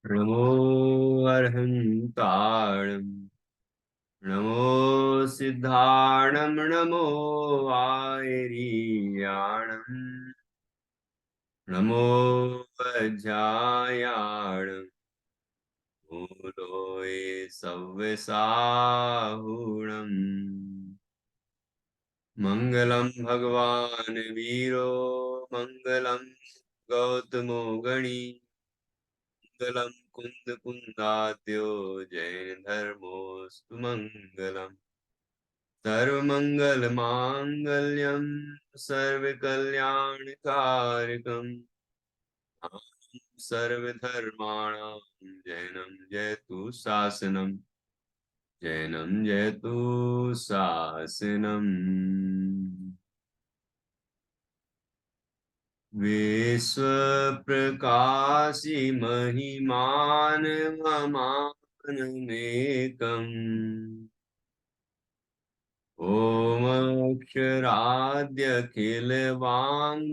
नमो अर्हन्ताणं नमो सिद्धाणं नमो आयरीयाणं नमो वज्रायाणं मूलोए सव्यसाहुणम् मङ्गलं भगवान् वीरो मङ्गलं गौतमो गणी मङ्गलं कुन्द कुन्दाद्यो जैन धर्मोऽस्तु मङ्गलम् सर्वमङ्गलमाङ्गल्यं सर्वकल्याणकारकम् सर्वधर्माणां जैनं जयतु शासनम् जैनं जयतु शासनम् विश्वप्रकाशि महिमानममानमेकम् ॐ अक्षराद्यखिल वाङ्मयहेतुभूतम्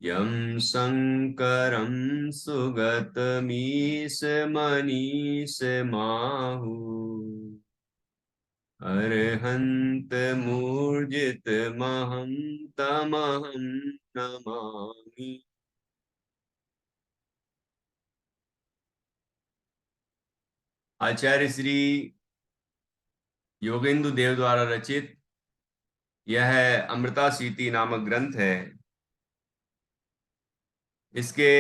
यं शङ्करं सुगतमीशमनीषमाहुः अर्हन्तमूर्जितमहं तमहं नमामि। आचार्य श्री योगेंदु देव द्वारा रचित यह अमृता सीति नामक ग्रंथ है। इसके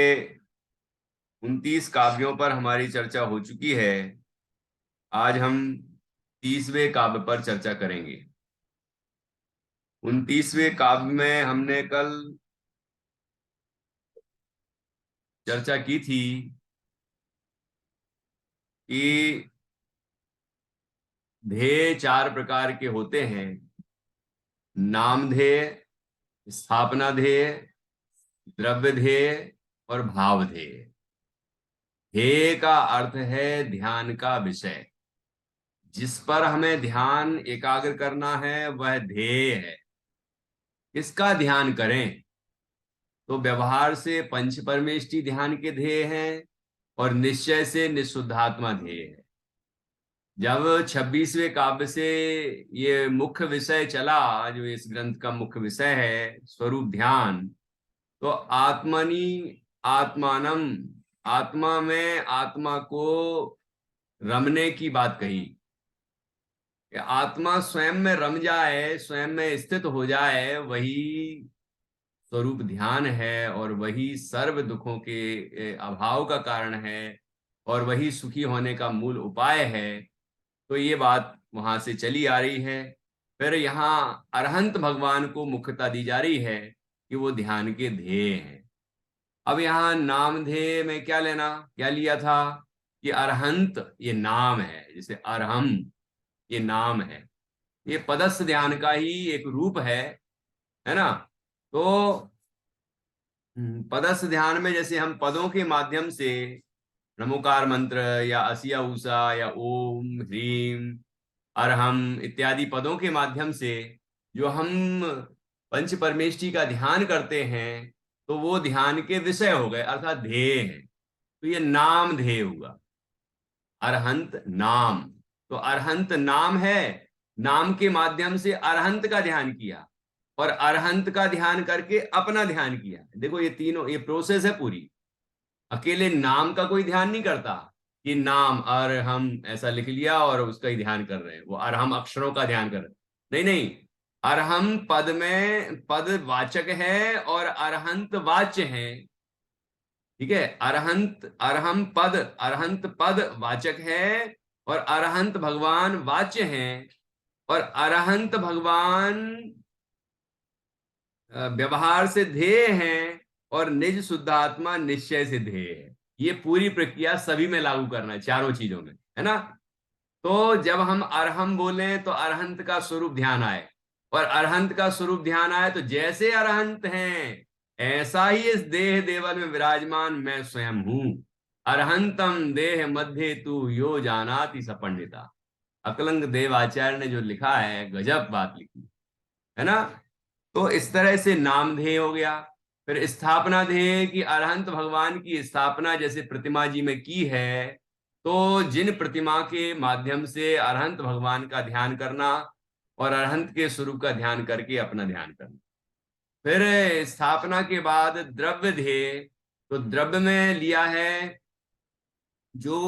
29 काव्यों पर हमारी चर्चा हो चुकी है। आज हम 30वें काव्य पर चर्चा करेंगे। 29वें काव्य में हमने कल चर्चा की थी कि ध्येय 4 प्रकार के होते हैं: नामध्येय, स्थापना ध्येय, द्रव्य ध्येय और भाव ध्येय। ध्येय का अर्थ है ध्यान का विषय, जिस पर हमें ध्यान एकाग्र करना है वह ध्येय है। इसका ध्यान करें तो व्यवहार से पंच परमेष्टि ध्यान के ध्येय हैं और निश्चय से निशुद्धात्मा ध्येय है। जब 26वें काव्य से ये मुख्य विषय चला, जो इस ग्रंथ का मुख्य विषय है स्वरूप ध्यान, तो आत्मनि आत्मानम, आत्मा में आत्मा को रमने की बात कही। आत्मा स्वयं में रम जाए, स्वयं में स्थित हो जाए, वही स्वरूप ध्यान है और वही सर्व दुखों के अभाव का कारण है और वही सुखी होने का मूल उपाय है। तो ये बात वहां से चली आ रही है। फिर यहाँ अरहंत भगवान को मुख्यता दी जा रही है कि वो ध्यान के ध्येय हैं। अब यहाँ नाम ध्येय में क्या लेना, क्या लिया था कि अरहंत ये नाम है, जैसे अरहम ये नाम है, ये पदस्थ ध्यान का ही एक रूप है ना। तो पदस्थ ध्यान में जैसे हम पदों के माध्यम से नमोकार मंत्र या असिया उषा या ओम ह्रीम अरहम इत्यादि पदों के माध्यम से जो हम पंच परमेष्टि का ध्यान करते हैं, तो वो ध्यान के विषय हो गए, अर्थात ध्येय है। तो ये नाम ध्येय हुआ, अरहंत नाम। तो अरहंत नाम है, नाम के माध्यम से अरहंत का ध्यान किया और अरहंत का ध्यान करके अपना ध्यान किया। देखो ये तीनों, ये प्रोसेस है पूरी। अकेले नाम का कोई ध्यान नहीं करता कि नाम अरहम ऐसा लिख लिया और उसका ही ध्यान कर रहे हैं, वो अरहम अक्षरों का ध्यान कर रहे हैं। नहीं नहीं, अरहम पद में पद वाचक है और अरहंत वाच्य है। ठीक है, अरहंत अरहम पद, अरहंत पद वाचक है और अरहंत भगवान वाच्य हैं। और अरहंत भगवान व्यवहार से ध्येय हैं और निज शुद्धात्मा निश्चय से ध्येय है। ये पूरी प्रक्रिया सभी में लागू करना है, चारों चीजों में, है ना। तो जब हम अरहम बोले तो अरहंत का स्वरूप ध्यान आए, और अरहंत का स्वरूप ध्यान आए तो जैसे अरहंत हैं ऐसा ही इस देह देवल में विराजमान मैं स्वयं हूं। अरहंतम देह मध्य तू यो जानाति सपंडिता। अकलंग देवाचार्य ने जो लिखा है, गजब बात लिखी है ना। तो इस तरह से नामधेय हो गया। फिर स्थापना ध्येय कि अरहंत भगवान की स्थापना जैसे प्रतिमा जी में की है, तो जिन प्रतिमा के माध्यम से अरहंत भगवान का ध्यान करना और अरहंत के स्वरूप का ध्यान करके अपना ध्यान करना। फिर स्थापना के बाद द्रव्य ध्येय, तो द्रव्य में लिया है जो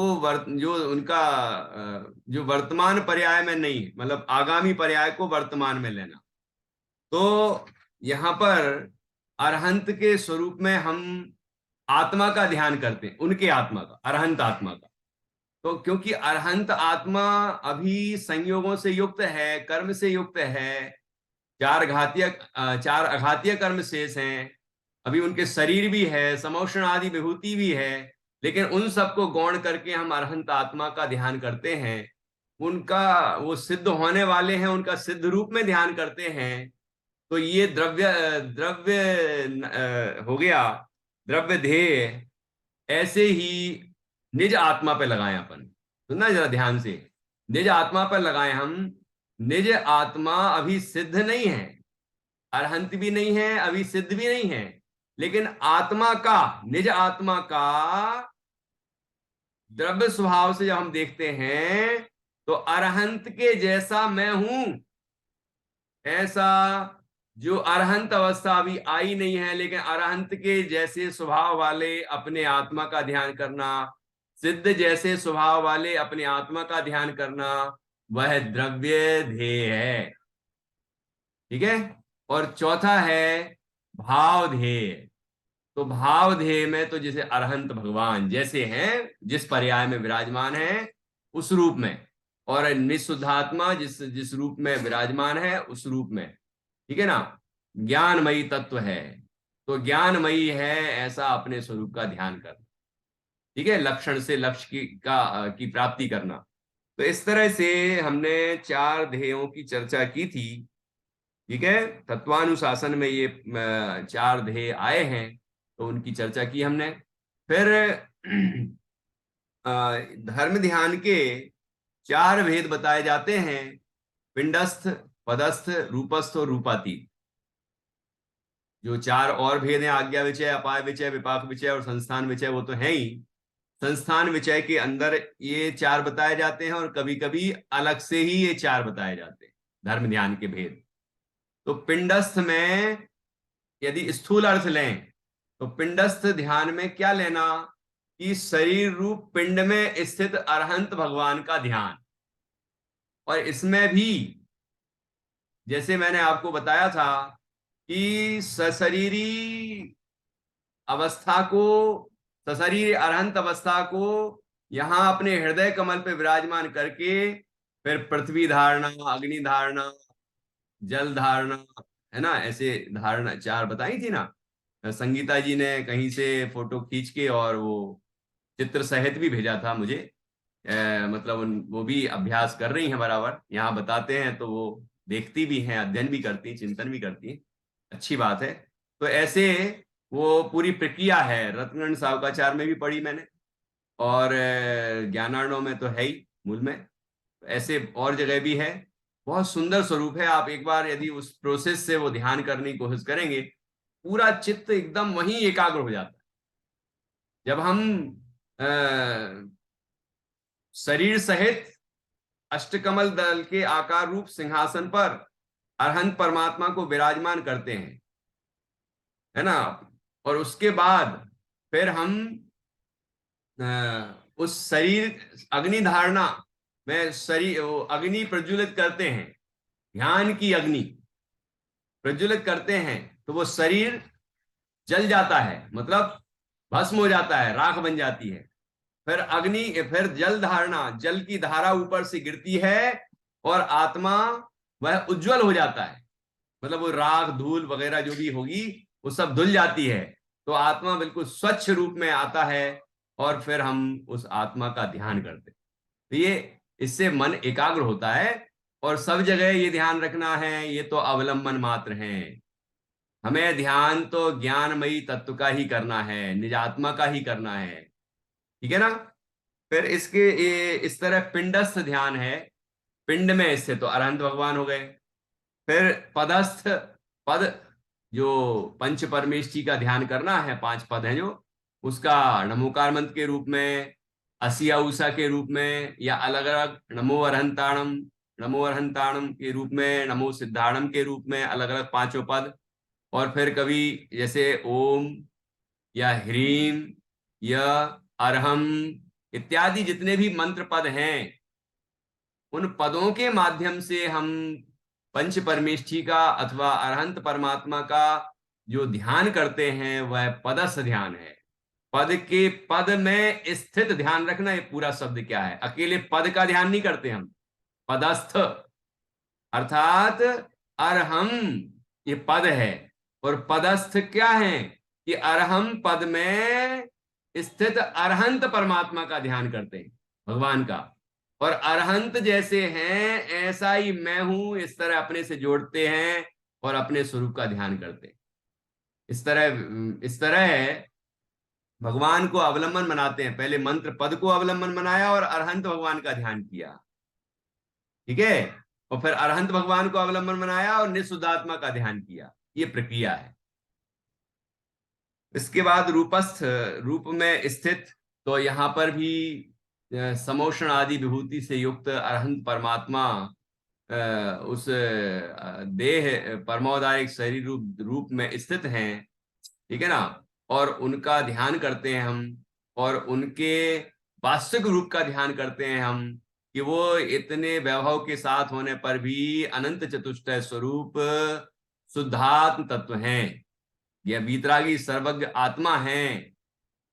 उनका जो वर्तमान पर्याय में नहीं, मतलब आगामी पर्याय को वर्तमान में लेना। तो यहाँ पर अरहंत के स्वरूप में हम आत्मा का ध्यान करते हैं, उनके आत्मा का, अरहंत आत्मा का। तो क्योंकि अरहंत आत्मा अभी संयोगों से युक्त है, कर्म से युक्त है, चार अघातीय कर्म शेष हैं, अभी उनके शरीर भी है, समोषण आदि विभूति भी है, लेकिन उन सबको गौण करके हम अरहंत आत्मा का ध्यान करते हैं, उनका वो सिद्ध होने वाले हैं, उनका सिद्ध रूप में ध्यान करते हैं। तो ये द्रव्य द्रव्य हो गया, द्रव्य ध्येय। ऐसे ही निज आत्मा पे लगाए अपन, सुनना जरा ध्यान से, निज आत्मा पर लगाए हम। निज आत्मा अभी सिद्ध नहीं है, अरहंत भी नहीं है, अभी सिद्ध भी नहीं है, लेकिन आत्मा का, निज आत्मा का द्रव्य स्वभाव से जब हम देखते हैं तो अरहंत के जैसा मैं हूं, ऐसा जो अरहंत अवस्था अभी आई नहीं है, लेकिन अरहंत के जैसे स्वभाव वाले अपने आत्मा का ध्यान करना, सिद्ध जैसे स्वभाव वाले अपने आत्मा का ध्यान करना, वह द्रव्य ध्येय है। ठीक है। और चौथा है भाव ध्येय। तो भाव ध्येय में तो जैसे अरहंत भगवान जैसे हैं, जिस पर्याय में विराजमान है उस रूप में, और निशुद्धात्मा जिस जिस रूप में विराजमान है उस रूप में। ठीक है ना। ज्ञानमयी तत्व है, तो ज्ञानमयी है ऐसा अपने स्वरूप का ध्यान करना। ठीक है, लक्षण से लक्ष्य की प्राप्ति करना। तो इस तरह से हमने चार ध्येयों की चर्चा की थी। ठीक है, तत्वानुशासन में ये चार ध्येय आए हैं, तो उनकी चर्चा की हमने। फिर धर्म ध्यान के चार भेद बताए जाते हैं, पिंडस्थ, पदस्थ, रूपस्थ और रूपातीत। जो चार और भेद हैं, आज्ञा विचय, अपाय विचय, विपाक विचय और संस्थान विचय, वो तो है ही। संस्थान विचय के अंदर ये चार बताए जाते हैं, और कभी कभी अलग से ही ये चार बताए जाते हैं धर्म ध्यान के भेद। तो पिंडस्थ में यदि स्थूल अर्थ लें, तो पिंडस्थ ध्यान में क्या लेना कि शरीर रूप पिंड में स्थित अरहंत भगवान का ध्यान। और इसमें भी जैसे मैंने आपको बताया था कि सशरीरी अवस्था को, सशरीर अरहंत अवस्था को यहां अपने हृदय कमल पे विराजमान करके फिर पृथ्वी धारणा, अग्नि धारणा, जल धारणा, है ना, ऐसे धारणा चार बताई थी ना। संगीता जी ने कहीं से फोटो खींच के और वो चित्र सहित भी भेजा था मुझे। मतलब वो भी अभ्यास कर रही हैं बराबर, यहाँ बताते हैं तो वो देखती भी हैं, अध्ययन भी करती हैं, चिंतन भी करती हैं। अच्छी बात है। तो ऐसे वो पूरी प्रक्रिया है, रत्नगण सावकाचार में भी पढ़ी मैंने, और ज्ञानार्णव में तो है ही मूल में, ऐसे और जगह भी है। बहुत सुंदर स्वरूप है। आप एक बार यदि उस प्रोसेस से वो ध्यान करने की कोशिश करेंगे, पूरा चित्त एकदम वहीं एकाग्र हो जाता है। जब हम अ, शरीर सहित अष्टकमल दल के आकार रूप सिंहासन पर अरहंत परमात्मा को विराजमान करते हैं, है ना, और उसके बाद फिर हम उस शरीर अग्नि धारणा में शरीर अग्नि प्रज्वलित करते हैं, ध्यान की अग्नि प्रज्वलित करते हैं, तो वो शरीर जल जाता है, मतलब भस्म हो जाता है, राख बन जाती है। फिर अग्नि, फिर जल धारणा, जल की धारा ऊपर से गिरती है और आत्मा वह उज्जवल हो जाता है, मतलब वो राख धूल वगैरह जो भी होगी वो सब धुल जाती है, तो आत्मा बिल्कुल स्वच्छ रूप में आता है, और फिर हम उस आत्मा का ध्यान करते हैं। तो ये, इससे मन एकाग्र होता है। और सब जगह ये ध्यान रखना है, ये तो अवलंबन मात्र हैं, हमें ध्यान तो ज्ञानमयी तत्व का ही करना है, निजात्मा का ही करना है। ठीक है ना। फिर इस तरह पिंडस्थ ध्यान है, पिंड में स्थित तो अरहंत भगवान हो गए। फिर पदस्थ, पद जो पंच परमेष्ठी का ध्यान करना है, 5 पद हैं जो, उसका नमोकार मंत्र के रूप में, असिया उषा के रूप में, या अलग अलग नमो अरहंताणम के रूप में, नमो सिद्धाणम के रूप में, अलग अलग 5 पद। और फिर कभी जैसे ओम या ह्रीम या अरहम इत्यादि जितने भी मंत्र पद हैं, उन पदों के माध्यम से हम पंच परमेष्ठी का अथवा अरहंत परमात्मा का जो ध्यान करते हैं वह पदस्थ ध्यान है। पद के पद में स्थित ध्यान रखना, ये पूरा शब्द क्या है, अकेले पद का ध्यान नहीं करते हम, पदस्थ अर्थात अरहम ये पद है, और पदस्थ क्या है कि अरहम पद में स्थित अरहंत परमात्मा का ध्यान करते हैं, भगवान का। और अरहंत जैसे हैं ऐसा ही मैं हूं, इस तरह अपने से जोड़ते हैं और अपने स्वरूप का ध्यान करते हैं। इस तरह भगवान को अवलंबन बनाते हैं। पहले मंत्र पद को अवलंबन बनाया और अरहंत भगवान का ध्यान किया, ठीक है, और फिर अरहंत भगवान को अवलंबन बनाया और निःशुद्धात्मा का ध्यान किया। ये प्रक्रिया है। इसके बाद रूपस्थ, रूप में स्थित, तो यहां पर भी समोषण आदि विभूति से युक्त अरहंत परमात्मा उस देह परमोदायक शरीर रूप में स्थित हैं, ठीक है ना, और उनका ध्यान करते हैं हम, और उनके वास्तविक रूप का ध्यान करते हैं हम कि वो इतने वैभव के साथ होने पर भी अनंत चतुष्टय स्वरूप शुद्धात्म तत्व हैं, यह वीतरागी सर्वज्ञ आत्मा हैं।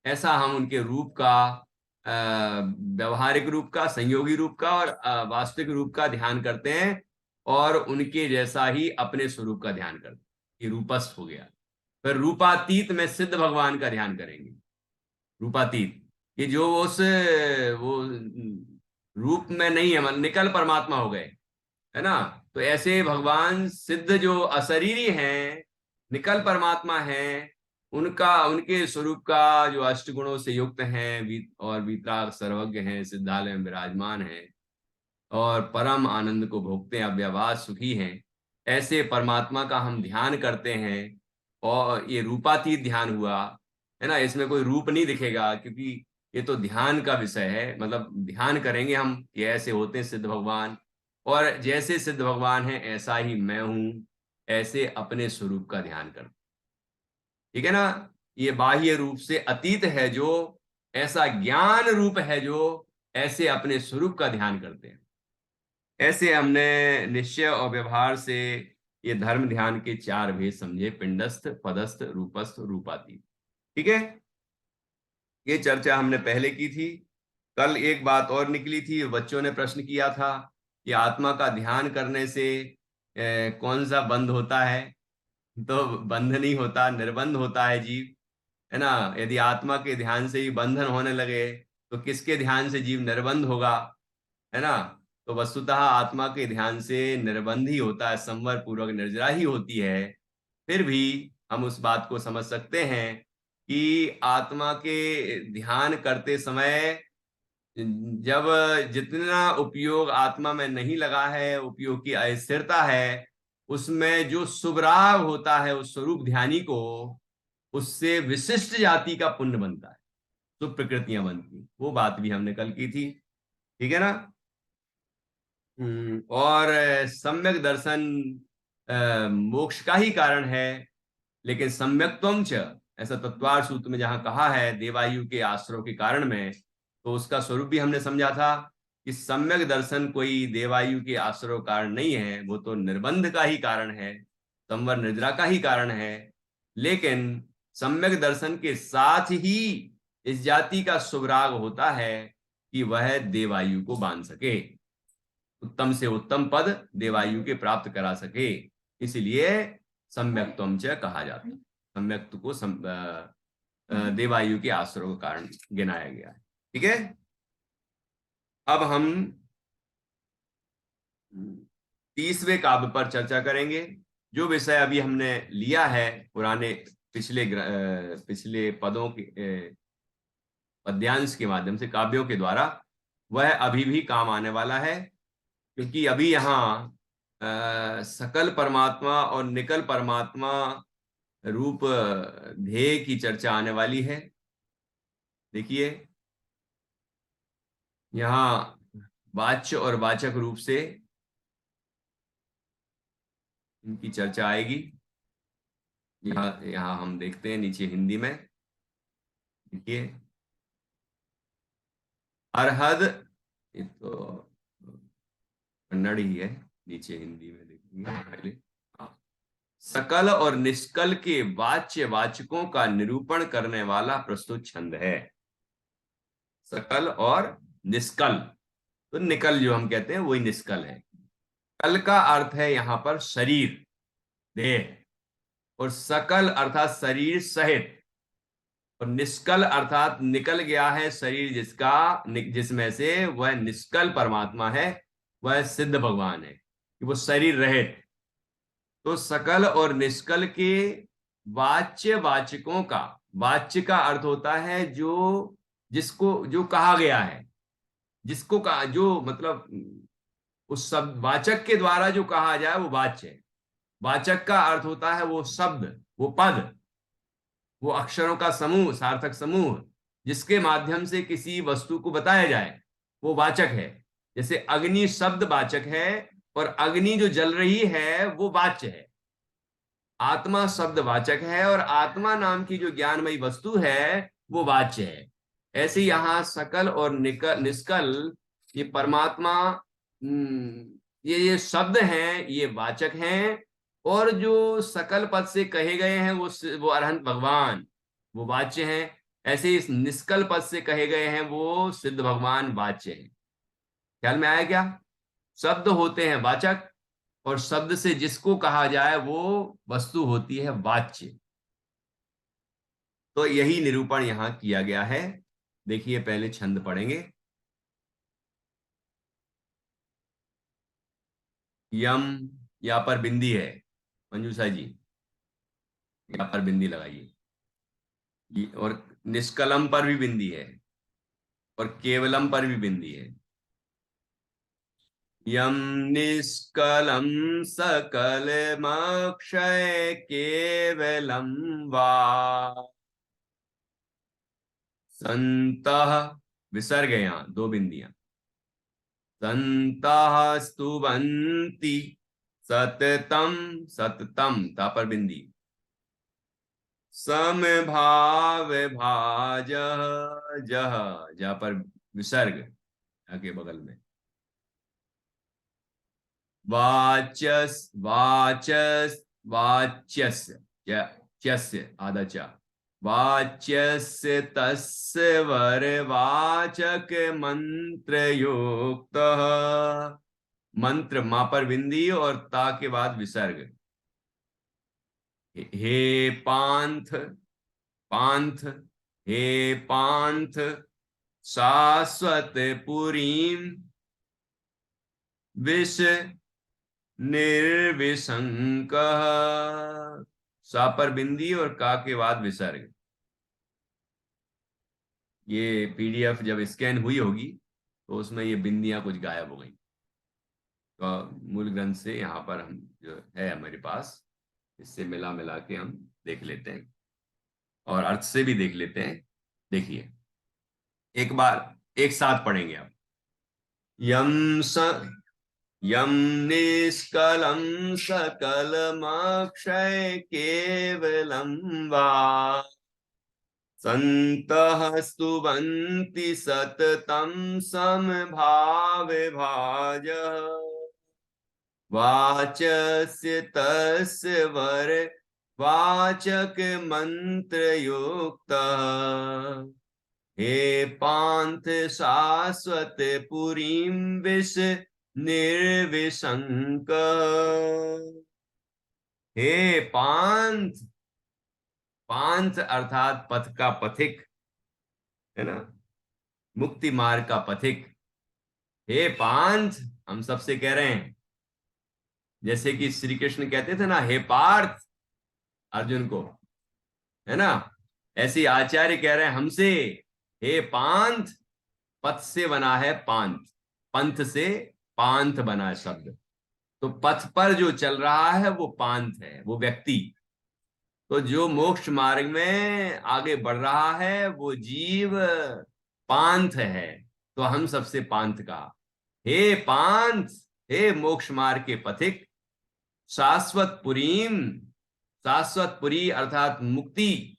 ऐसा हम उनके रूप का, व्यवहारिक रूप का, संयोगी रूप का और वास्तविक रूप का ध्यान करते हैं, और उनके जैसा ही अपने स्वरूप का ध्यान करते हैं। ये रूपस्थ हो गया। फिर रूपातीत में सिद्ध भगवान का ध्यान करेंगे। रूपातीत ये जो वो रूप में नहीं है, मतलब निकल परमात्मा हो गए, है ना। तो ऐसे भगवान सिद्ध जो अशरीरी हैं, निकल परमात्मा हैं, उनका, उनके स्वरूप का जो अष्टगुणों से युक्त हैं और वीतराग सर्वज्ञ हैं, सिद्धालय में विराजमान हैं और परम आनंद को भोगते हैं, अव्यवहार सुखी हैं, ऐसे परमात्मा का हम ध्यान करते हैं। और ये रूपातीत ध्यान हुआ, है ना, इसमें कोई रूप नहीं दिखेगा क्योंकि ये तो ध्यान का विषय है। मतलब ध्यान करेंगे हम कि ऐसे होते हैं सिद्ध भगवान, और जैसे सिद्ध भगवान है ऐसा ही मैं हूं, ऐसे अपने स्वरूप का ध्यान करते, ठीक है ना। ये बाह्य रूप से अतीत है जो, ऐसा ज्ञान रूप है जो ऐसे अपने स्वरूप का ध्यान करते हैं। ऐसे हमने निश्चय और व्यवहार से ये धर्म ध्यान के 4 भेद समझे, पिंडस्थ, पदस्थ, रूपस्थ, रूपातीत, ठीक है। ये चर्चा हमने पहले की थी। कल एक बात और निकली थी, बच्चों ने प्रश्न किया था कि आत्मा का ध्यान करने से कौन सा बंध होता है। तो बंध नहीं होता, निर्बंध होता है जीव, है ना। यदि आत्मा के ध्यान से ही बंधन होने लगे तो किसके ध्यान से जीव निर्बंध होगा, है ना। तो वस्तुतः आत्मा के ध्यान से निर्बंध ही होता है, संवर पूर्वक निर्जरा ही होती है। फिर भी हम उस बात को समझ सकते हैं कि आत्मा के ध्यान करते समय जब जितना उपयोग आत्मा में नहीं लगा है, उपयोग की अस्थिरता है, उसमें जो शुभराग होता है उस स्वरूप ध्यानी को, उससे विशिष्ट जाति का पुण्य बनता है, शुभ प्रकृतियां बनती, वो बात भी हमने कल की थी, ठीक है ना। और सम्यक दर्शन मोक्ष का ही कारण है, लेकिन सम्यक्त्वम च, ऐसा तत्वार सूत्र में जहां कहा है देवायु के आश्रय के कारण में, तो उसका स्वरूप भी हमने समझा था कि सम्यक दर्शन कोई देवायु के आश्रय कारण नहीं है, वो तो निर्बंध का ही कारण है, संवर निद्रा का ही कारण है। लेकिन सम्यक दर्शन के साथ ही इस जाति का शुभराग होता है कि वह देवायु को बांध सके, उत्तम से उत्तम पद देवायु के प्राप्त करा सके, इसलिए सम्यक्त्वम च कहा जाता है। सम्यक्त को देवायु के आश्रय का कारण गिनाया गया है, ठीक है। अब हम 30वें काव्य पर चर्चा करेंगे। जो विषय अभी हमने लिया है पुराने पिछले पदों के पद्यांश के माध्यम से, काव्यों के द्वारा, वह अभी भी काम आने वाला है, क्योंकि अभी यहाँ सकल परमात्मा और निकल परमात्मा रूप ध्येय की चर्चा आने वाली है। देखिए यहाँ वाच्य और वाचक रूप से इनकी चर्चा आएगी। यहाँ यहाँ हम देखते हैं नीचे हिंदी में। देखिए अरहद, ये तो कन्नड़ ही है, नीचे हिंदी में देखेंगे पहले। हाँ। सकल और निष्कल के वाच्य वाचकों का निरूपण करने वाला प्रस्तुत छंद है। सकल और निष्कल, तो निकल जो हम कहते हैं वही निष्कल है। कल का अर्थ है यहां पर शरीर, देह, और सकल अर्थात शरीर सहित, और निष्कल अर्थात निकल गया है शरीर जिसका, जिसमें से वह निष्कल परमात्मा है, वह सिद्ध भगवान है कि वो शरीर रहित। तो सकल और निष्कल के वाच्य वाचकों का, वाच्य का अर्थ होता है जो, जिसको जो कहा गया है, जिसको कहा, जो मतलब उस शब्द वाचक के द्वारा जो कहा जाए वो वाच्य है। वाचक का अर्थ होता है वो शब्द, वो पद, वो अक्षरों का समूह, सार्थक समूह, जिसके माध्यम से किसी वस्तु को बताया जाए, वो वाचक है। जैसे अग्नि शब्द वाचक है, और अग्नि जो जल रही है वो वाच्य है। आत्मा शब्द वाचक है, और आत्मा नाम की जो ज्ञानमयी वस्तु है वो वाच्य है। ऐसे यहाँ सकल और निष्कल, ये परमात्मा, ये शब्द हैं, ये वाचक हैं। और जो सकल पद से कहे गए हैं वो अरहंत भगवान, वो वाच्य हैं। ऐसे इस निष्कल पद से कहे गए हैं वो सिद्ध भगवान वाच्य हैं। ख्याल में आया क्या? शब्द होते हैं वाचक, और शब्द से जिसको कहा जाए वो वस्तु होती है वाच्य। तो यही निरूपण यहां किया गया है। देखिए पहले छंद पढ़ेंगे। यम, यहाँ पर बिंदी है, मंजूषा जी यहाँ पर बिंदी लगाइए। और निष्कलम पर भी बिंदी है, और केवलम पर भी बिंदी है। यम निष्कलम सकलमक्षय केवलम वा संतः, विसर्ग है यहाँ, दो बिंदियां। संतः स्तुवन्ति सततम, सततम ता पर बिंदी। समभाव भाज, जह, जहाँ पर विसर्ग आगे बगल में। वाचस, वाचस, वाच्यस्य, च्यस्य आधा चा, वाच्यस्य तस्य वर वाचक मंत्र युक्त। मंत्र मा पर बिंदी और ता के बाद विसर्ग। हे पांथ, पांथ, हे पांथ शाश्वत पुरीम विष निर्विशंक। सा पर बिंदी और का के बाद विसर्ग। ये पीडीएफ जब स्कैन हुई होगी तो उसमें ये बिंदियां कुछ गायब हो गई। तो मूल ग्रंथ से यहाँ पर हम जो है हमारे पास, इससे मिला मिला के हम देख लेते हैं, और अर्थ से भी देख लेते हैं। देखिए एक बार एक साथ पढ़ेंगे आप। यम स, यम निष्कलं सकलमक्षय केवलं वा सन्तः स्तुवन्ति सततं समभावे भाजः वाचस्य तस्य वर वाचक मंत्र युक्त। हे पांथ शाश्वत पुरीं विष निर्विशंक। हे पांथ, पांथ अर्थात पथ का पथिक, है ना, मुक्ति मार्ग का पथिक। हे पांथ, हम सबसे कह रहे हैं, जैसे कि श्री कृष्ण कहते थे ना, हे पार्थ, अर्जुन को, है ना, ऐसे आचार्य कह रहे हैं हमसे, हे पांथ, पथ से बना है पांथ, पंथ से पांथ बना है शब्द। तो पथ पर जो चल रहा है वो पांथ है, वो व्यक्ति। तो जो मोक्ष मार्ग में आगे बढ़ रहा है वो जीव पांथ है। तो हम सबसे पांथ का, हे पांथ, हे मोक्ष मार्ग के पथिक, शाश्वत पुरीम, शाश्वत पुरी अर्थात मुक्ति,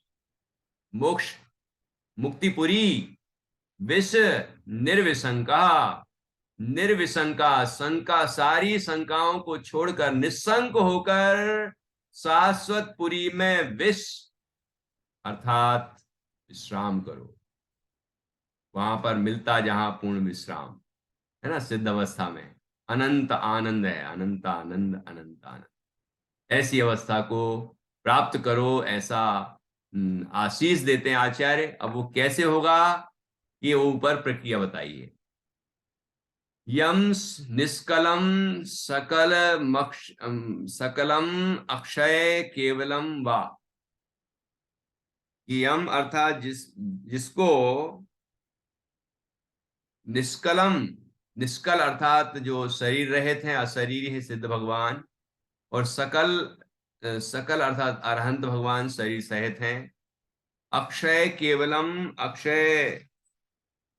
मोक्ष, मुक्तिपुरी, विष निर्विशंका, निर्विशंका, शंका, सारी शंकाओं को छोड़कर निशंक होकर शाश्वत पुरी में विष अर्थात विश्राम करो। वहां पर मिलता जहां पूर्ण विश्राम है ना, सिद्ध अवस्था में अनंत आनंद है, अनंत आनंद, अनंत आनंद। ऐसी अवस्था को प्राप्त करो, ऐसा आशीष देते हैं आचार्य। अब वो कैसे होगा, ये ऊपर प्रक्रिया बताइए। यम निष्कलम सकल सकलम अक्षय केवलम वा, यम अर्थात जिसको निष्कलम, निष्कल अर्थात जो शरीर रहित हैं, अशरीरी है सिद्ध भगवान, और सकल, सकल अर्थात अरहंत भगवान शरीर सहित हैं। अक्षय केवलम, अक्षय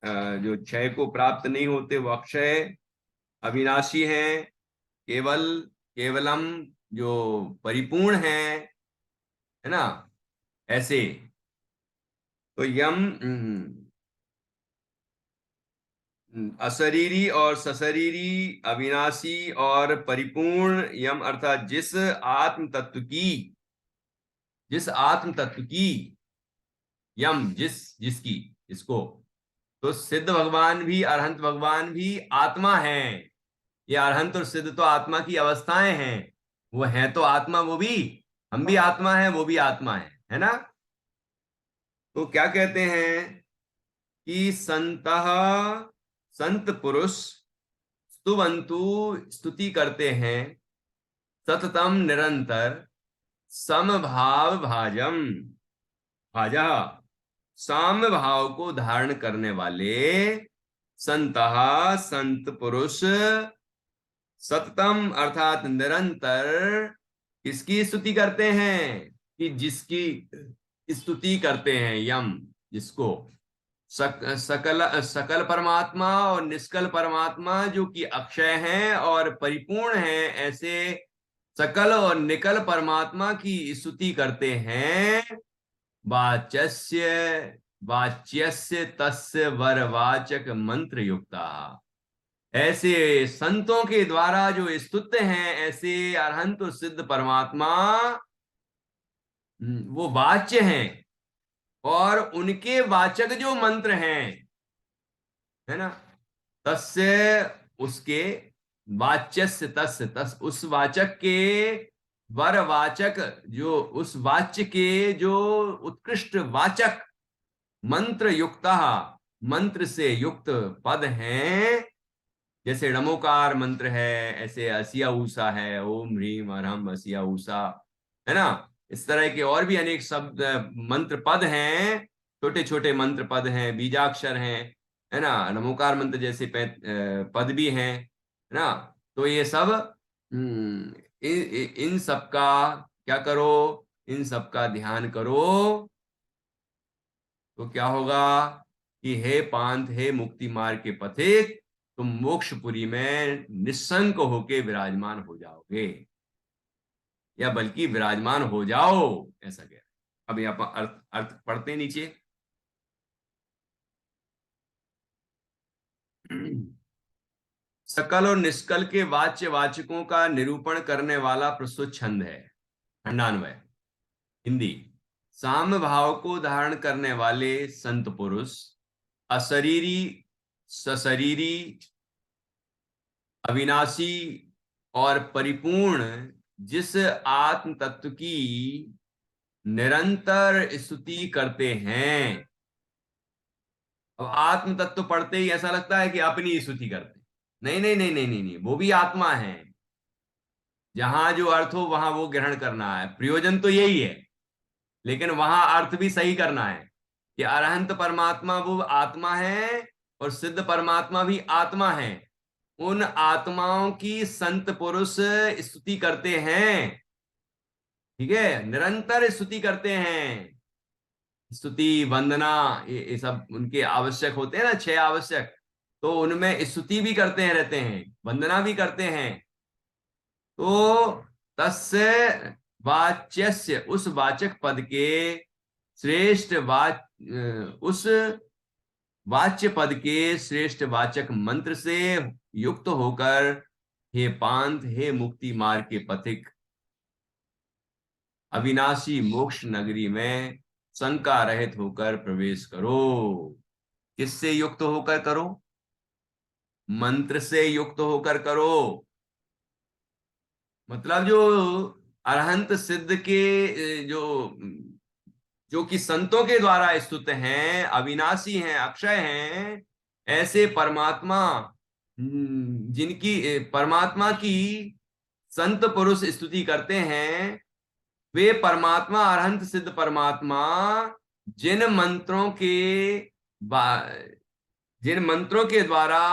जो क्षय को प्राप्त नहीं होते वो अक्षय, अविनाशी हैं। केवल, केवलम जो परिपूर्ण है ना, ऐसे। तो यम अशरीरी और सशरीरी, अविनाशी और परिपूर्ण, यम अर्थात जिस आत्म तत्व की, जिस आत्म तत्व की, यम जिसकी, इसको। तो सिद्ध भगवान भी, अरहंत भगवान भी आत्मा है। ये अरहंत और सिद्ध तो आत्मा की अवस्थाएं हैं। वो है तो आत्मा, वो भी, हम भी आत्मा है, वो भी आत्मा है ना। तो क्या कहते हैं कि संतः, संत पुरुष स्तुवंतु, स्तुति करते हैं, सततम निरंतर, समभाव भाजम, भाजा, साम्य भाव को धारण करने वाले संतः, संत पुरुष, सततम अर्थात निरंतर किसकी स्तुति करते हैं, कि जिसकी स्तुति करते हैं, यम जिसको, सकल सकल परमात्मा और निष्कल परमात्मा जो कि अक्षय हैं और परिपूर्ण हैं, ऐसे सकल और निकल परमात्मा की स्तुति करते हैं। वाच्यस्य, वाच्यस्य तस्य वरवाचक मंत्र युक्ता, ऐसे संतों के द्वारा जो स्तुत्य हैं, ऐसे अरहंत सिद्ध परमात्मा वो वाच्य हैं, और उनके वाचक जो मंत्र हैं, है ना, तस्य, उसके, वाच्यस्य तस्य, तस उस वाचक के, वर वाचक जो, उस वाच्य के जो उत्कृष्ट वाचक, मंत्र युक्ता, मंत्र से युक्त पद हैं। जैसे नमोकार मंत्र है, ऐसे असिया ऊषा है, ओम ह्रीम अरहम असिया ऊषा, है ना। इस तरह के और भी अनेक शब्द, मंत्र पद हैं, छोटे छोटे मंत्र पद हैं, बीजाक्षर हैं, है ना। नमोकार मंत्र जैसे पद भी हैं, है ना। तो ये सब इन सब का क्या करो, इन सब का ध्यान करो। तो क्या होगा कि हे पांथ, हे मुक्ति मार्ग के पथिक, तुम मोक्षपुरी में निशंक होके विराजमान हो जाओगे, या बल्कि विराजमान हो जाओ, ऐसा कह रहे। अब यहाँ पर अर्थ अर्थ पढ़ते नीचे। सकल और निष्कल के वाच्य वाचकों का निरूपण करने वाला प्रस्तुत छंद है। खंडान्वय हिंदी। साम्य भाव को धारण करने वाले संत पुरुष, अशरीरी, सशरीरी, अविनाशी और परिपूर्ण, जिस आत्म तत्व की निरंतर स्तुति करते हैं। अब आत्म तत्व पढ़ते ही ऐसा लगता है कि अपनी स्तुति करते हैं। नहीं नहीं नहीं नहीं नहीं नहीं, वो भी आत्मा है। जहां जो अर्थ हो वहां वो ग्रहण करना है, प्रयोजन तो यही है, लेकिन वहां अर्थ भी सही करना है कि अरहंत परमात्मा वो आत्मा है, और सिद्ध परमात्मा भी आत्मा है। उन आत्माओं की संत पुरुष स्तुति करते हैं। ठीक है, निरंतर स्तुति करते हैं। स्तुति वंदना ये सब उनके आवश्यक होते हैं ना, 6 आवश्यक, तो उनमें स्तुति भी करते हैं, रहते हैं, वंदना भी करते हैं। तो तस्य वाच्यस्य, उस वाचक पद के श्रेष्ठ उस वाच्य पद के श्रेष्ठ वाचक मंत्र से युक्त होकर, हे पांथ, हे मुक्ति मार्ग के पथिक, अविनाशी मोक्ष नगरी में शंका रहित होकर प्रवेश करो। किससे युक्त होकर करो? मंत्र से युक्त होकर करो। मतलब जो अरहंत सिद्ध के जो जो कि संतों के द्वारा स्तुत हैं, अविनाशी हैं, अक्षय हैं, ऐसे परमात्मा, जिनकी परमात्मा की संत पुरुष स्तुति करते हैं, वे परमात्मा, अरहंत सिद्ध परमात्मा, जिन मंत्रों के जिन मंत्रों के द्वारा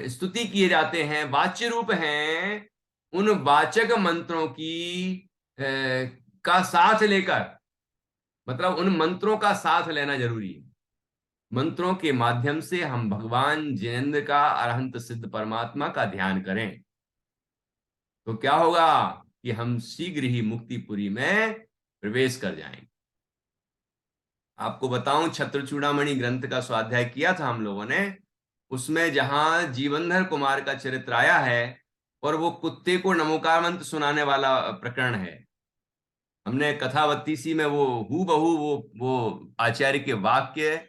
स्तुति किए जाते हैं, वाच्य रूप हैं, उन वाचक मंत्रों की का साथ लेकर, मतलब उन मंत्रों का साथ लेना जरूरी है। मंत्रों के माध्यम से हम भगवान जिनेन्द्र का, अरहंत सिद्ध परमात्मा का ध्यान करें, तो क्या होगा कि हम शीघ्र ही मुक्तिपुरी में प्रवेश कर जाएंगे। आपको बताऊं, छत्र चूड़ामणि ग्रंथ का स्वाध्याय किया था हम लोगों ने, उसमें जहां जीवनधर कुमार का चरित्र आया है और वो कुत्ते को नमोकार मंत्र सुनाने वाला प्रकरण है, हमने कथा 32 में वो हूबहू वो आचार्य के वाक्य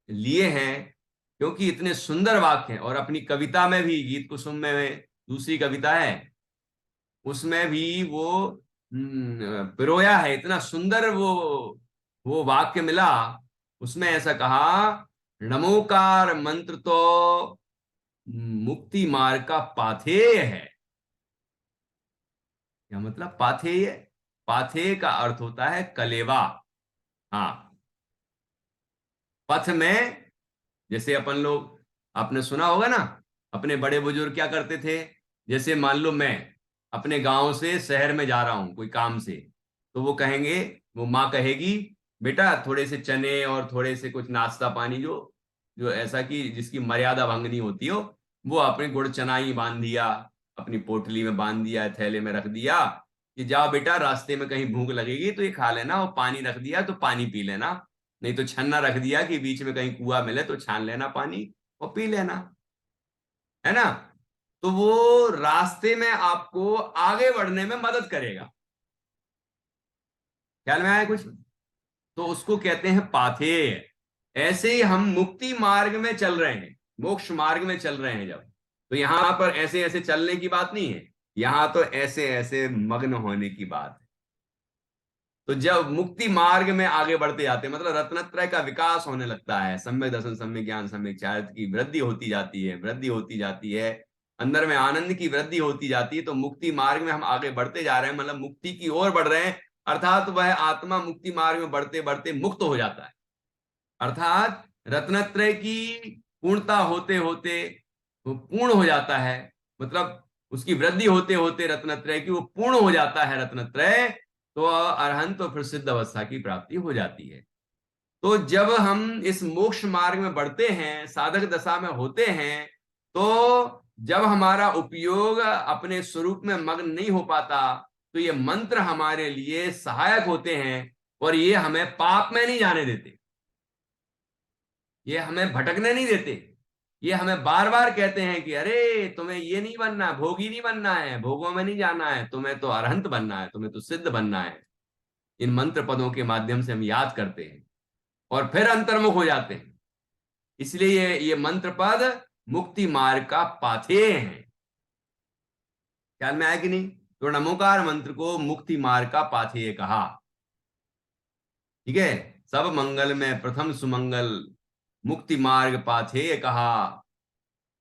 लिए हैं, क्योंकि इतने सुंदर वाक्य हैं। और अपनी कविता में भी, गीत कुसुम में दूसरी कविता है, उसमें भी वो पिरोया है, इतना सुंदर वो वाक्य मिला। उसमें ऐसा कहा, नमोकार मंत्र तो मुक्ति मार्ग का पाथेय है। क्या मतलब पाथेय? पाथेय का अर्थ होता है कलेवा। हाँ, पथ में, जैसे अपन लोग, आपने सुना होगा ना, अपने बड़े बुजुर्ग क्या करते थे, जैसे मान लो मैं अपने गांव से शहर में जा रहा हूं कोई काम से, तो वो कहेंगे, वो माँ कहेगी, बेटा थोड़े से चने और थोड़े से कुछ नाश्ता पानी, जो जो ऐसा कि जिसकी मर्यादा भंग नहीं होती हो, वो अपने गुड़ चना ही बांध दिया, अपनी पोटली में बांध दिया, थैले में रख दिया, कि जाओ बेटा रास्ते में कहीं भूख लगेगी तो ये खा लेना, और पानी रख दिया तो पानी पी लेना, नहीं तो छन्ना रख दिया कि बीच में कहीं कुआं मिले तो छान लेना पानी और पी लेना, है ना। तो वो रास्ते में आपको आगे बढ़ने में मदद करेगा। ख्याल में आया कुछ? तो उसको कहते हैं पाथेय। ऐसे ही हम मुक्ति मार्ग में चल रहे हैं, मोक्ष मार्ग में चल रहे हैं जब, तो यहां पर ऐसे ऐसे चलने की बात नहीं है, यहां तो ऐसे ऐसे मग्न होने की बात है। तो जब मुक्ति मार्ग में आगे बढ़ते जाते हैं, मतलब रत्नत्रय का विकास होने लगता है, सम्यक दर्शन, सम्यक ज्ञान, सम्यक चारित्र की वृद्धि होती जाती है, वृद्धि होती जाती है, अंदर में आनंद की वृद्धि होती जाती है, तो मुक्ति मार्ग में हम आगे बढ़ते जा रहे हैं, मतलब मुक्ति की ओर बढ़ रहे हैं। अर्थात वह आत्मा मुक्ति मार्ग में बढ़ते बढ़ते मुक्त हो जाता है, अर्थात रत्नत्रय की पूर्णता होते होते वो पूर्ण हो जाता है, मतलब उसकी वृद्धि होते होते रत्नत्रय की वो पूर्ण हो जाता है रत्नत्रय, तो अरहंत और प्रसिद्ध अवस्था की प्राप्ति हो जाती है। तो जब हम इस मोक्ष मार्ग में बढ़ते हैं, साधक दशा में होते हैं, तो जब हमारा उपयोग अपने स्वरूप में मग्न नहीं हो पाता, तो ये मंत्र हमारे लिए सहायक होते हैं, और ये हमें पाप में नहीं जाने देते, ये हमें भटकने नहीं देते, ये हमें बार बार कहते हैं कि अरे तुम्हें ये नहीं बनना, भोगी नहीं बनना है, भोगों में नहीं जाना है, तुम्हें तो अरहंत बनना है, तुम्हें तो सिद्ध बनना है। इन मंत्र पदों के माध्यम से हम याद करते हैं और फिर अंतर्मुख हो जाते हैं। इसलिए ये मंत्र पद मुक्ति मार्ग का पाथेय है। ख्याल में आया कि नहीं? तो नमोकार मंत्र को मुक्ति मार्ग का पाथेय कहा। ठीक है, सब मंगल में प्रथम सुमंगल, मुक्ति मार्ग पाथेय कहा,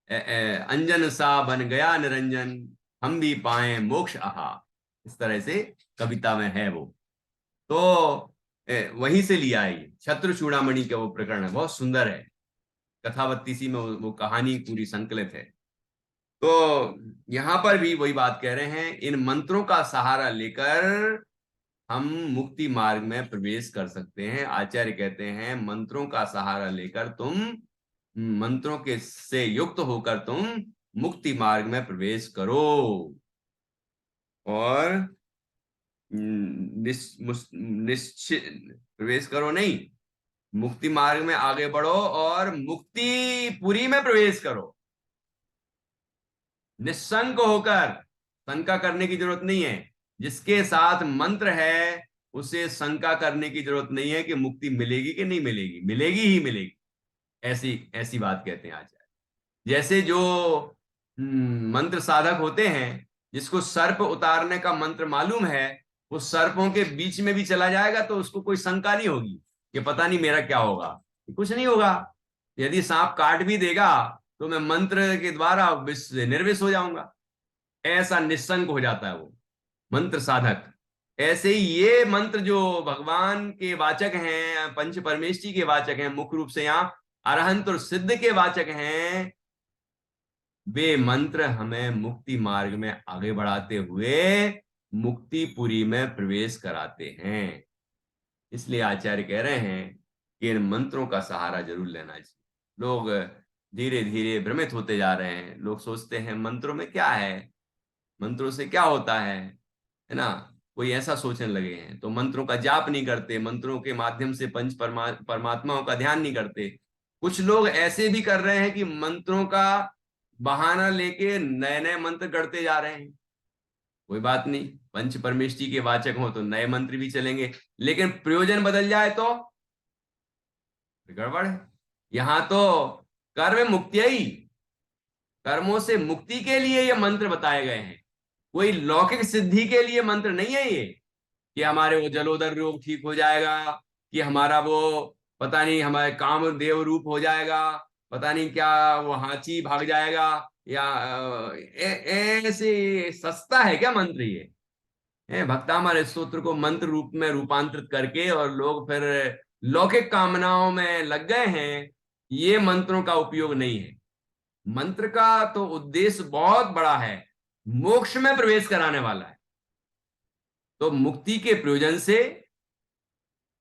अंजन सा बन गया निरंजन, हम भी पाए मोक्ष आहा। इस तरह से कविता में है वो। तो वहीं से लिया है ये, छत्र चूड़ामणि का वो प्रकरण है, बहुत सुंदर है, कथा 32 में वो कहानी पूरी संकलित है। तो यहां पर भी वही बात कह रहे हैं, इन मंत्रों का सहारा लेकर हम मुक्ति मार्ग में प्रवेश कर सकते हैं। आचार्य कहते हैं मंत्रों का सहारा लेकर तुम, मंत्रों के से युक्त होकर तुम मुक्ति मार्ग में प्रवेश करो और निश्चित प्रवेश करो नहीं, मुक्ति मार्ग में आगे बढ़ो और मुक्ति पुरी में प्रवेश करो निशंक होकर। शंका करने की जरूरत नहीं है। जिसके साथ मंत्र है उसे शंका करने की जरूरत नहीं है कि मुक्ति मिलेगी कि नहीं मिलेगी, मिलेगी ही मिलेगी। ऐसी ऐसी बात कहते हैं आचार्य। जैसे जो मंत्र साधक होते हैं, जिसको सर्प उतारने का मंत्र मालूम है, वो सर्पों के बीच में भी चला जाएगा तो उसको कोई शंका नहीं होगी कि पता नहीं मेरा क्या होगा। कुछ नहीं होगा। यदि सांप काट भी देगा तो मैं मंत्र के द्वारा निर्विष हो जाऊंगा। ऐसा निशंक हो जाता है वो मंत्र साधक। ऐसे ही ये मंत्र जो भगवान के वाचक हैं, पंच परमेष्ठी के वाचक हैं, मुख्य रूप से यहाँ अरहंत और सिद्ध के वाचक हैं, वे मंत्र हमें मुक्ति मार्ग में आगे बढ़ाते हुए मुक्तिपुरी में प्रवेश कराते हैं। इसलिए आचार्य कह रहे हैं कि इन मंत्रों का सहारा जरूर लेना चाहिए। लोग धीरे धीरे भ्रमित होते जा रहे हैं। लोग सोचते हैं मंत्रों में क्या है, मंत्रों से क्या होता है ना। कोई ऐसा सोचने लगे हैं तो मंत्रों का जाप नहीं करते, मंत्रों के माध्यम से पंच परमात्माओं का ध्यान नहीं करते। कुछ लोग ऐसे भी कर रहे हैं कि मंत्रों का बहाना लेके नए नए मंत्र करते जा रहे हैं। कोई बात नहीं, पंच परमेष्ठी के वाचक हो तो नए मंत्र भी चलेंगे, लेकिन प्रयोजन बदल जाए तो गड़बड़ है। यहां तो कर्म मुक्ति ही, कर्मों से मुक्ति के लिए ये मंत्र बताए गए हैं। कोई लौकिक सिद्धि के लिए मंत्र नहीं है ये कि हमारे वो जलोदर रोग ठीक हो जाएगा, कि हमारा वो पता नहीं हमारे काम देव रूप हो जाएगा, पता नहीं क्या वो हाथी भाग जाएगा, या ऐसे सस्ता है क्या मंत्र ये। भक्ता हमारे स्तोत्र को मंत्र रूप में रूपांतरित करके और लोग फिर लौकिक कामनाओं में लग गए हैं। ये मंत्रों का उपयोग नहीं है। मंत्र का तो उद्देश्य बहुत बड़ा है, मोक्ष में प्रवेश कराने वाला है। तो मुक्ति के प्रयोजन से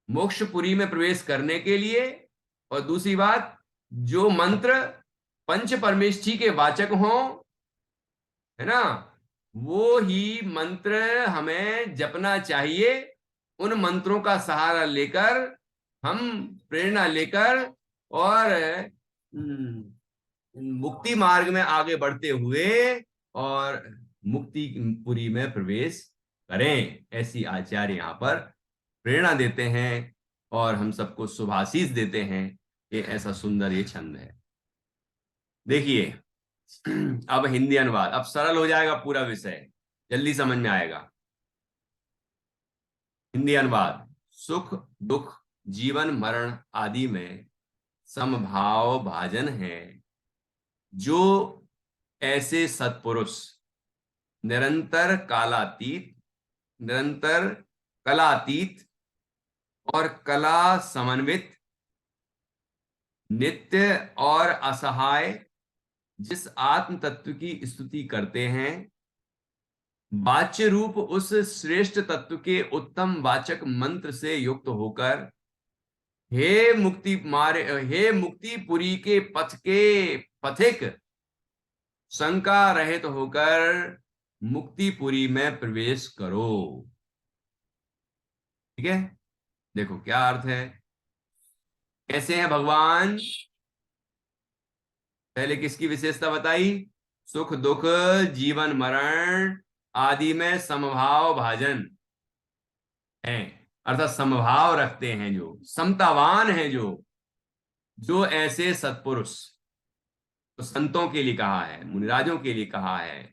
मोक्षपुरी में प्रवेश करने के लिए, और दूसरी बात जो मंत्र पंच परमेष्ठी के वाचक हों, है ना, वो ही मंत्र हमें जपना चाहिए। उन मंत्रों का सहारा लेकर हम प्रेरणा लेकर और मुक्ति मार्ग में आगे बढ़ते हुए और मुक्ति पुरी में प्रवेश करें। ऐसी आचार्य यहाँ पर प्रेरणा देते हैं और हम सबको शुभाशीष देते हैं कि ऐसा सुंदर ये छंद है। देखिए अब हिंदी अनुवाद, अब सरल हो जाएगा पूरा विषय, जल्दी समझ में आएगा। हिंदी अनुवाद। सुख दुख जीवन मरण आदि में समभाव भाजन है, जो ऐसे सत्पुरुष निरंतर कालातीत, निरंतर कलातीत और कला समन्वित, नित्य और असहाय जिस आत्म तत्व की स्तुति करते हैं, वाच्य रूप उस श्रेष्ठ तत्व के उत्तम वाचक मंत्र से युक्त होकर हे मुक्तिपुरी के पथ के पथिक, शंका रहित होकर मुक्तिपुरी में प्रवेश करो। ठीक है, देखो क्या अर्थ है। कैसे हैं भगवान, पहले किसकी विशेषता बताई, सुख दुख जीवन मरण आदि में समभाव भाजन है, अर्थात समभाव रखते हैं, जो समतावान है, जो ऐसे सत्पुरुष। तो संतों के लिए कहा है, मुनिराजों के लिए कहा है,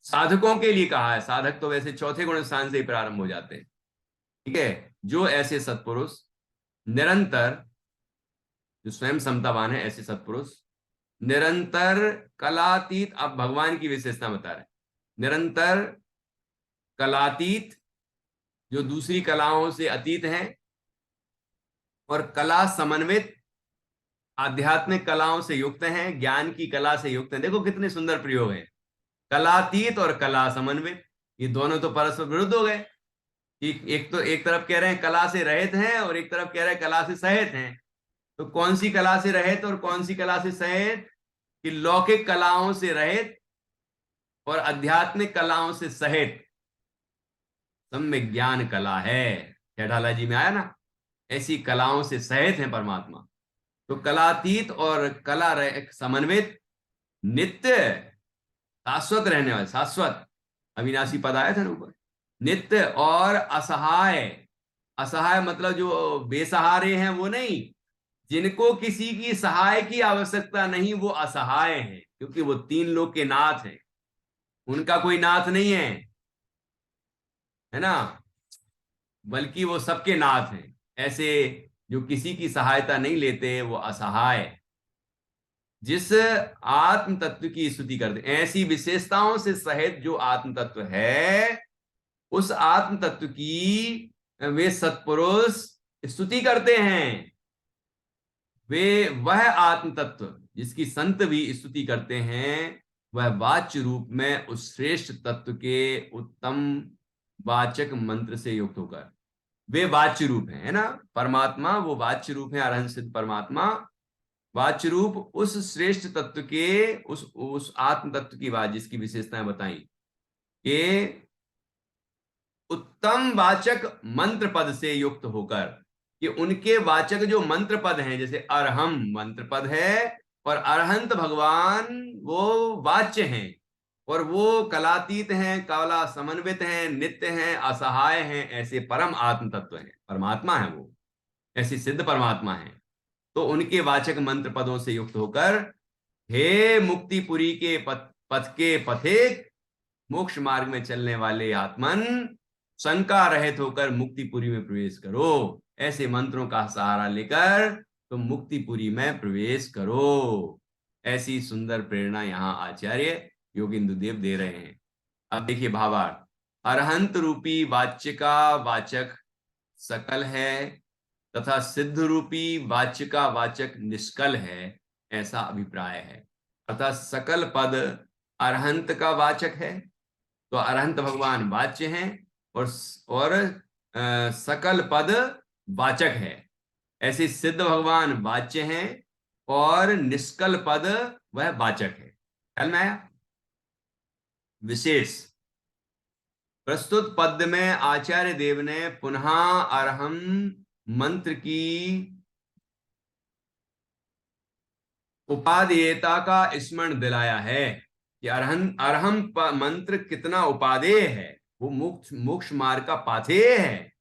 साधकों के लिए कहा है। साधक तो वैसे चौथे गुण स्थान से ही प्रारंभ हो जाते हैं। ठीक है, जो ऐसे सत्पुरुष निरंतर, जो स्वयं समतावान है, ऐसे सत्पुरुष निरंतर कलातीत। अब भगवान की विशेषता बता रहे, निरंतर कलातीत, जो दूसरी कलाओं से अतीत हैं, और कला समन्वित, आध्यात्मिक कलाओं से युक्त हैं, ज्ञान की कला से युक्त हैं। देखो कितने सुंदर प्रयोग हैं, कलातीत और कला समन्वित। ये दोनों तो परस्पर विरुद्ध हो गए। एक तो एक तरफ कह रहे हैं कला से रहित हैं और एक तरफ कह रहे हैं कला से सहित हैं। तो कौन सी कला से रहित और कौन सी कला से सहित? कि लौकिक कलाओं से रहित और आध्यात्मिक कलाओं से सहित सम्यक ज्ञान कला है। खेड़ाला जी में आया ना, ऐसी कलाओं से सहित है परमात्मा। तो कलातीत और कला समन्वित, नित्य, शाश्वत रहने वाले, शाश्वत अविनाशी पद आया था ना ऊपर, नित्य और असहाय। असहाय मतलब जो बेसहारे हैं वो नहीं, जिनको किसी की सहाय की आवश्यकता नहीं वो असहाय हैं, क्योंकि वो तीन लोग के नाथ हैं, उनका कोई नाथ नहीं है ना, बल्कि वो सबके नाथ हैं। ऐसे जो किसी की सहायता नहीं लेते वो असहाय, जिस आत्म तत्व की स्तुति करते, ऐसी विशेषताओं से सहित जो आत्म तत्व है, उस आत्म तत्व की वे सत्पुरुष स्तुति करते हैं। वे वह आत्म तत्व जिसकी संत भी स्तुति करते हैं, वह वाच्य रूप में उस श्रेष्ठ तत्व के उत्तम वाचक मंत्र से युक्त होकर, वे वाच्य रूप है ना, परमात्मा वो वाच्य रूप है, अरहंत सिद्ध परमात्मा वाच्य रूप उस श्रेष्ठ तत्व के, उस आत्म तत्व की बात जिसकी विशेषताएं बताई, कि उत्तम वाचक मंत्र पद से युक्त होकर, कि उनके वाचक जो मंत्र पद हैं, जैसे अरहम मंत्र पद है और अरहंत भगवान वो वाच्य हैं, और वो कलातीत हैं, कला समन्वित हैं, नित्य हैं, असहाय हैं, ऐसे परम आत्म तत्व हैं, परमात्मा है वो, ऐसी सिद्ध परमात्मा है। तो उनके वाचक मंत्र पदों से युक्त होकर, हे मुक्तिपुरी के पथ के पथिक, मोक्ष मार्ग में चलने वाले आत्मन, शंका रहित होकर मुक्तिपुरी में प्रवेश करो। ऐसे मंत्रों का सहारा लेकर तुम मुक्तिपुरी में प्रवेश करो। ऐसी सुंदर प्रेरणा यहाँ आचार्य योगेंद्र देव दे रहे हैं। अब देखिए भावार्थ, अरहंत रूपी वाच्य का वाचक सकल है तथा सिद्ध रूपी वाच्य का वाचक निष्कल है, ऐसा अभिप्राय है। अर्थात सकल पद अरहंत का वाचक है, तो अरहंत भगवान वाच्य हैं, और सकल पद वाचक है। ऐसे सिद्ध भगवान वाच्य हैं और निष्कल पद वह वाचक है। ख्याल में आया? विशेष प्रस्तुत पद में आचार्य देव ने पुनः अरहम मंत्र की उपादेयता का स्मरण दिलाया है, कि अरहम मंत्र कितना उपादेय है, वो मोक्ष मार्ग का पाथेय है।